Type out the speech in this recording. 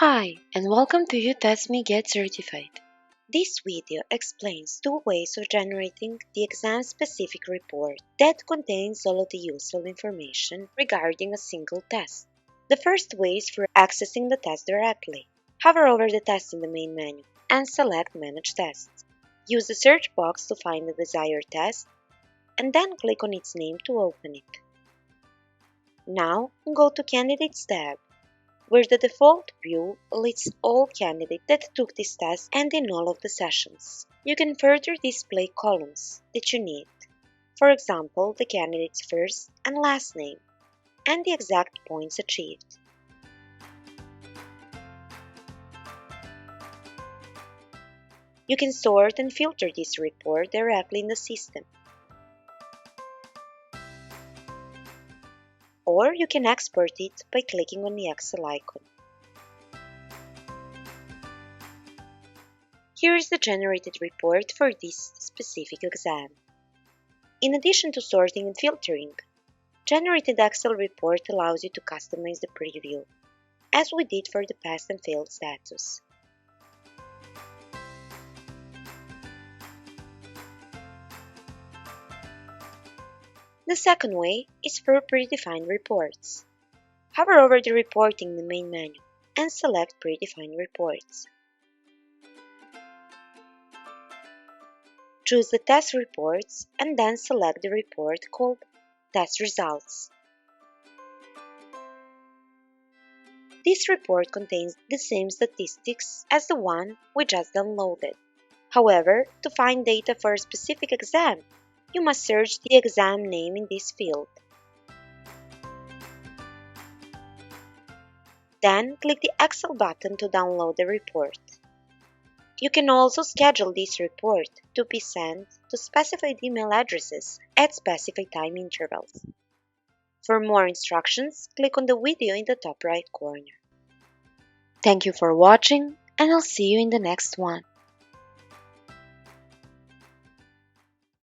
Hi, and welcome to YouTestMe Get Certified. This video explains two ways of generating the exam-specific report that contains all of the useful information regarding a single test. The first way is for accessing the test directly. Hover over the test in the main menu and select Manage Tests. Use the search box to find the desired test and then click on its name to open it. Now go to Candidates tab, where the default view lists all candidates that took this test and in all of the sessions. You can further display columns that you need, for example, the candidate's first and last name, and the exact points achieved. You can sort and filter this report directly in the system, or you can export it by clicking on the Excel icon. Here is the generated report for this specific exam. In addition to sorting and filtering, generated Excel report allows you to customize the preview, as we did for the passed and failed status. The second way is for predefined reports. Hover over the reporting in the main menu and select Predefined Reports. Choose the test reports and then select the report called Test Results. This report contains the same statistics as the one we just downloaded. However, to find data for a specific exam, you must search the exam name in this field. Then click the Excel button to download the report. You can also schedule this report to be sent to specified email addresses at specified time intervals. For more instructions, click on the video in the top right corner. Thank you for watching, and I'll see you in the next one.